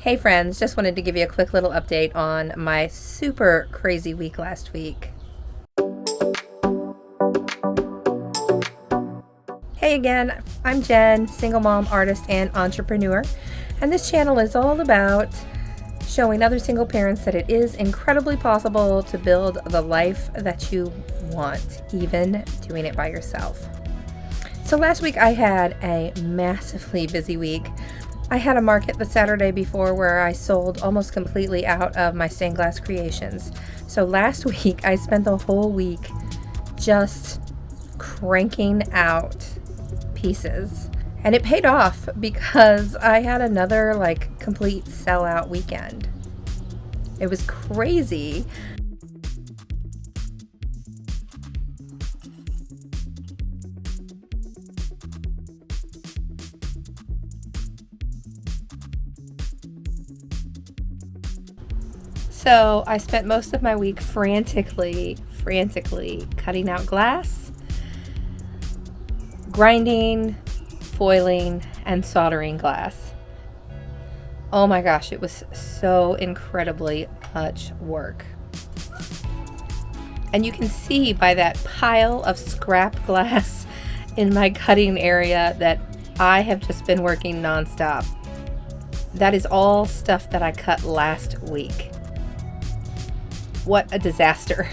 Hey friends, just wanted to give you a quick little update on my super crazy week last week. Hey again, I'm Jen, single mom, artist, and entrepreneur, and this channel is all about showing other single parents that it is incredibly possible to build the life that you want, even doing it by yourself. So last week I had a massively busy week. I had a market the Saturday before where I sold almost completely out of my stained glass creations. So last week I spent the whole week just cranking out pieces. And it paid off because I had another complete sellout weekend. It was crazy. So I spent most of my week frantically cutting out glass, grinding, foiling, and soldering glass. Oh my gosh, it was so incredibly much work. And you can see by that pile of scrap glass in my cutting area that I have just been working nonstop. That is all stuff that I cut last week. What a disaster.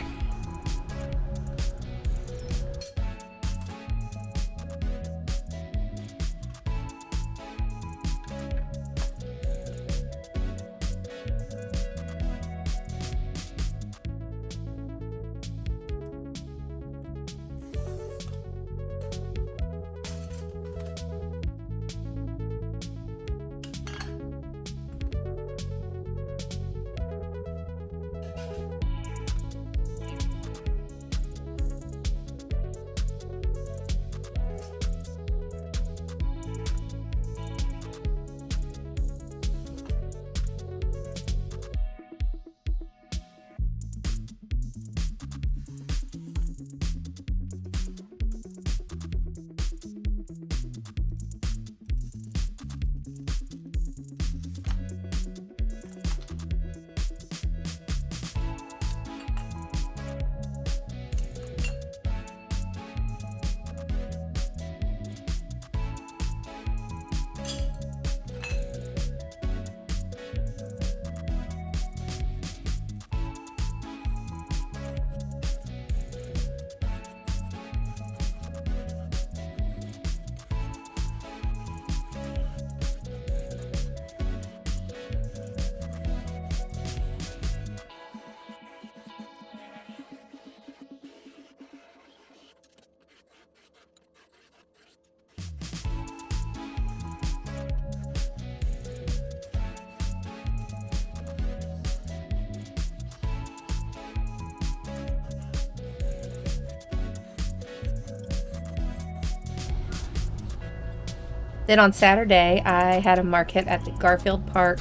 Then on Saturday, I had a market at the Garfield Park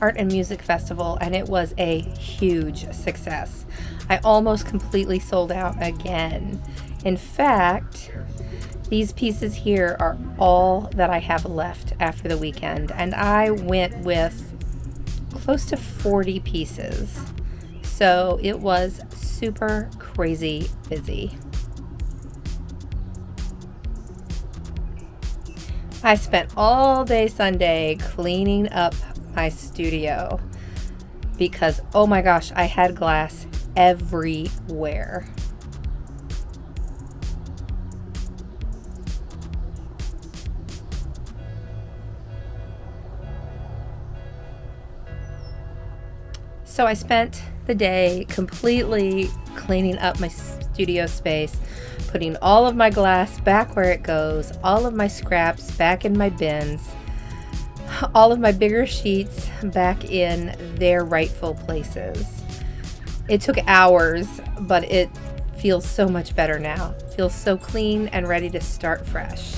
Art and Music Festival, and it was a huge success. I almost completely sold out again. In fact, these pieces here are all that I have left after the weekend, and I went with close to 40 pieces. So it was super crazy busy. I spent all day Sunday cleaning up my studio because, oh my gosh, I had glass everywhere. So I spent the day completely cleaning up my studio space, putting all of my glass back where it goes, all of my scraps back in my bins, all of my bigger sheets back in their rightful places. It took hours, but it feels so much better now. It feels so clean and ready to start fresh.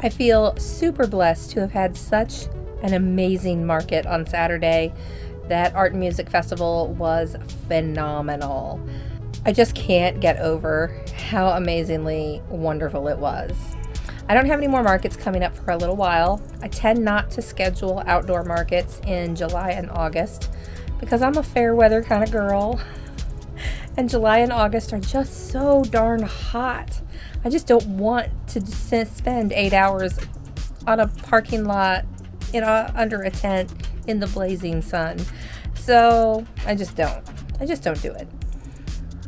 I feel super blessed to have had such an amazing market on Saturday. That art and music festival was phenomenal. I just can't get over how amazingly wonderful it was. I don't have any more markets coming up for a little while. I tend not to schedule outdoor markets in July and August because I'm a fair weather kind of girl. And July and August are just so darn hot. I just don't want to spend 8 hours on a parking lot under a tent in the blazing sun. So I just don't. I just don't do it.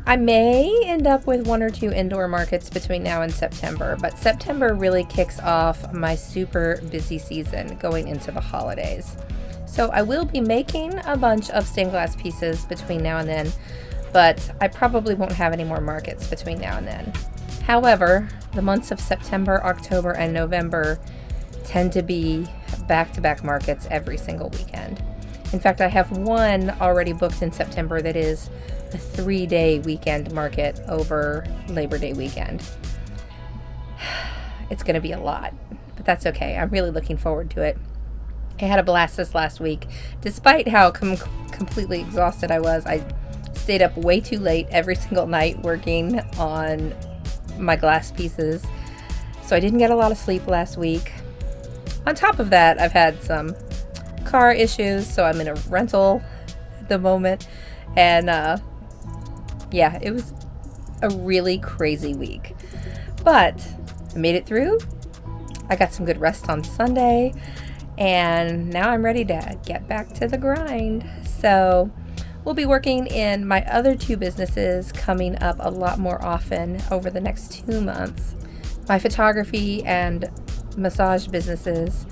I may end up with 1 or 2 indoor markets between now and September, but September really kicks off my super busy season going into the holidays. So I will be making a bunch of stained glass pieces between now and then, but I probably won't have any more markets between now and then. However, the months of September, October, and November tend to be back-to-back markets every single weekend. In fact, I have one already booked in September that is a 3-day weekend market over Labor Day weekend. It's going to be a lot, but that's okay. I'm really looking forward to it. I had a blast this last week. Despite how completely exhausted I was, I stayed up way too late every single night working on my glass pieces, so I didn't get a lot of sleep last week. On top of that, I've had some car issues, so I'm in a rental at the moment, and yeah, it was a really crazy week, but I made it through. I got some good rest on Sunday, and now I'm ready to get back to the grind. So we'll be working in my other 2 businesses coming up a lot more often over the next 2 months. My photography and massage businesses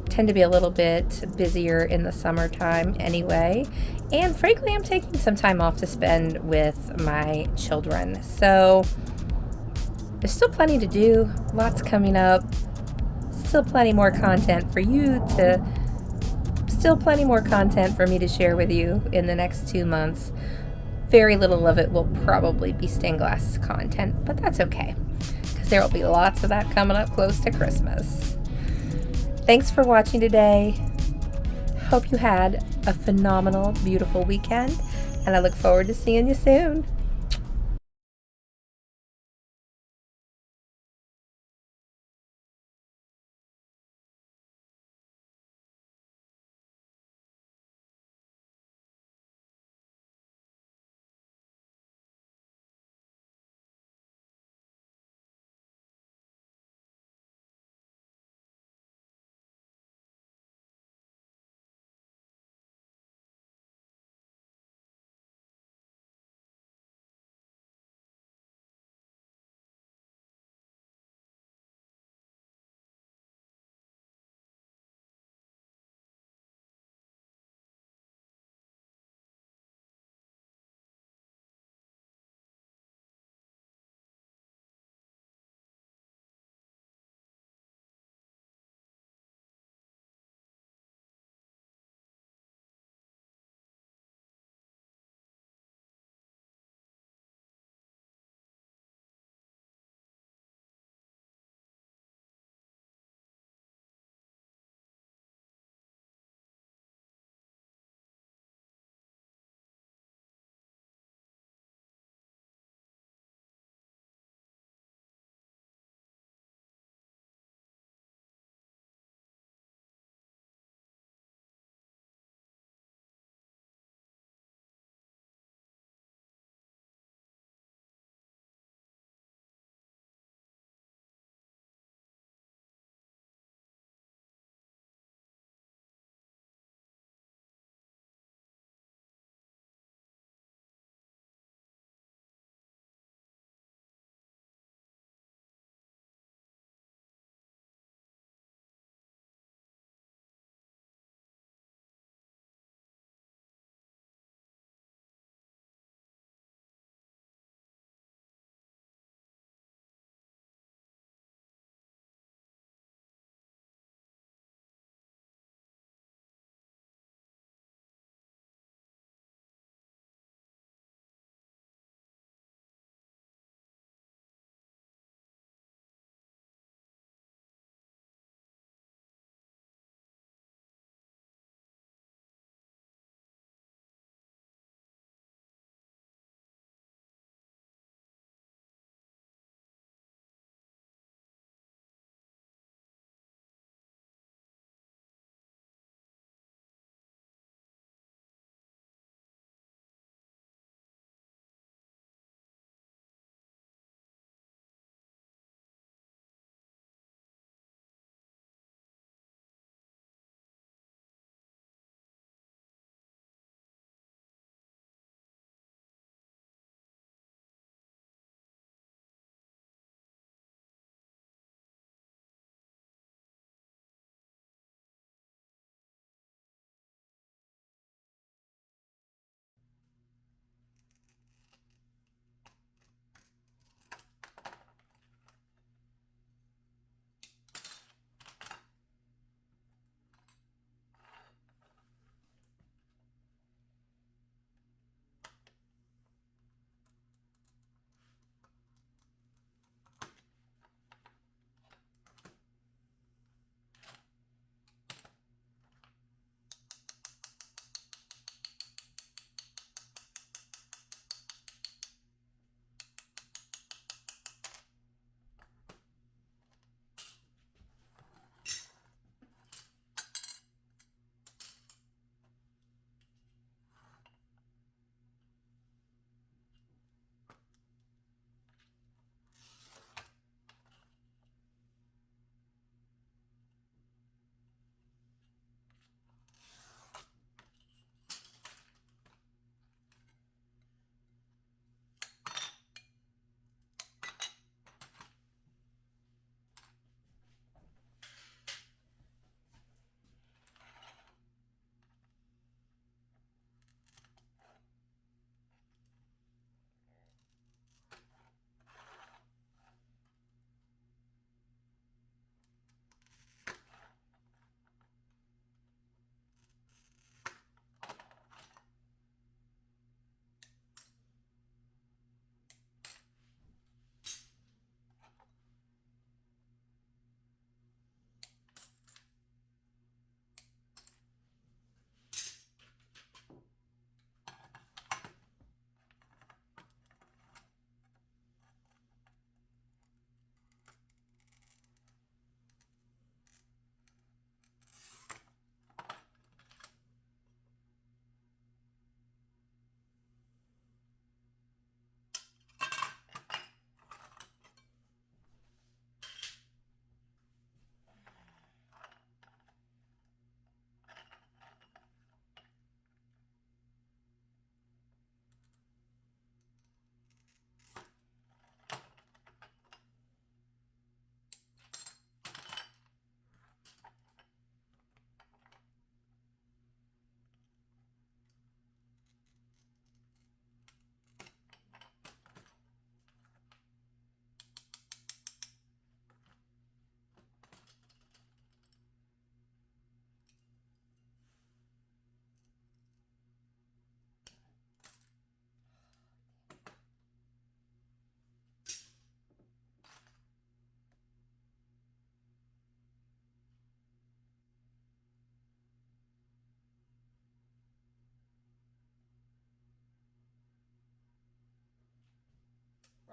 tend to be a little bit busier in the summertime anyway. And frankly, I'm taking some time off to spend with my children. So there's still plenty to do, lots coming up, still plenty more content for me to share with you in the next 2 months. Very little of it will probably be stained glass content, but that's okay, because there will be lots of that coming up close to Christmas. Thanks for watching today. Hope you had a phenomenal, beautiful weekend, and I look forward to seeing you soon.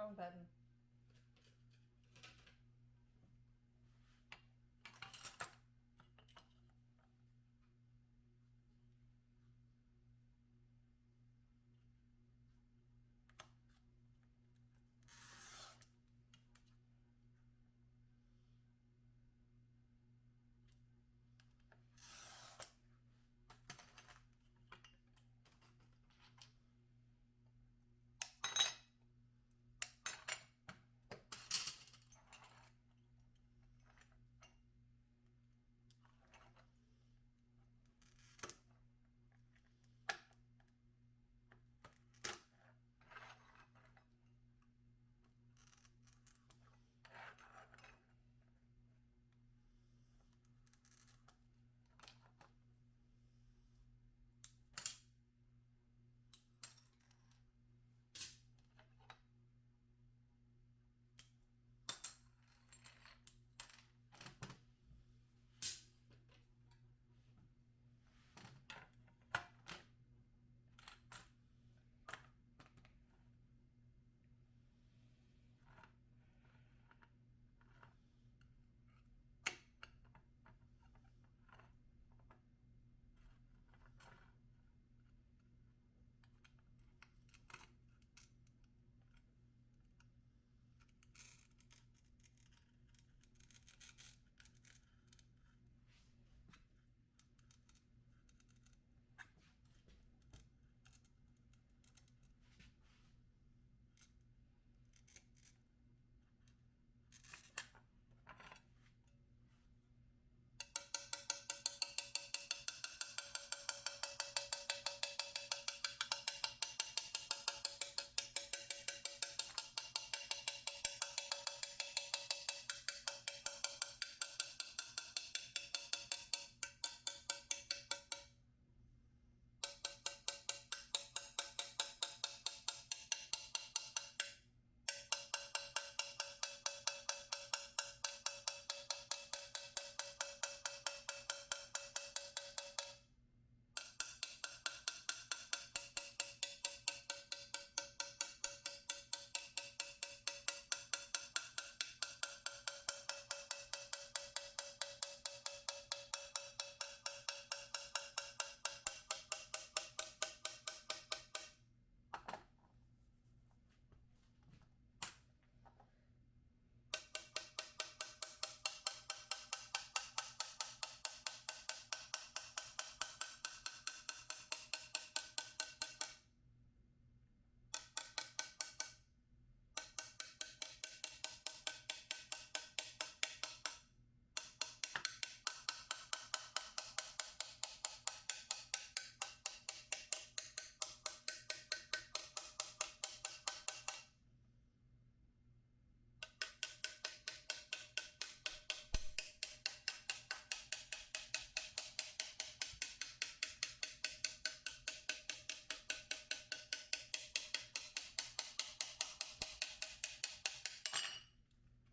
Wrong button.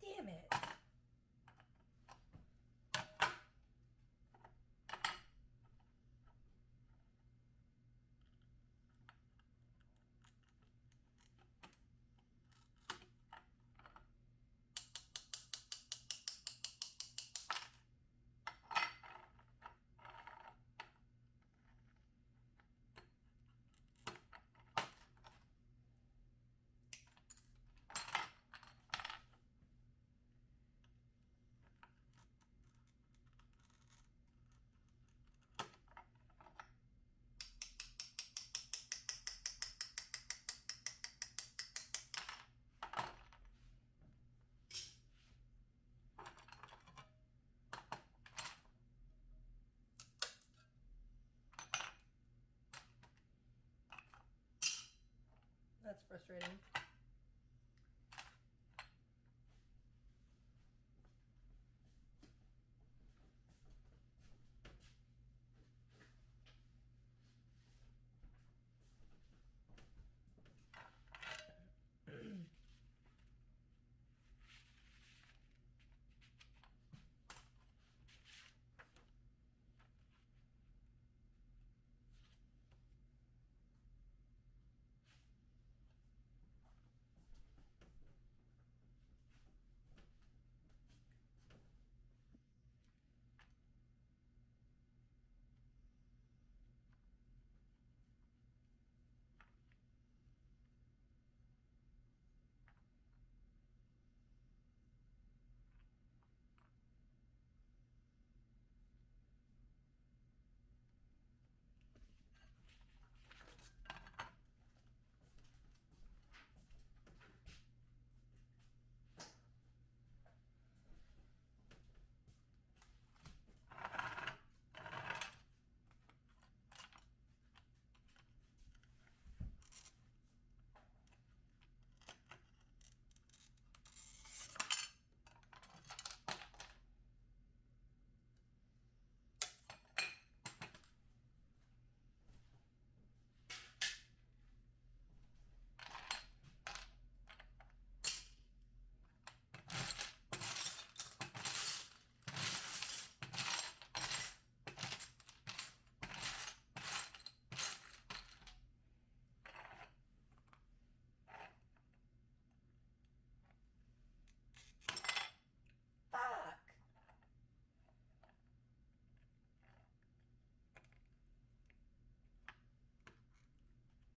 Damn it. That's frustrating.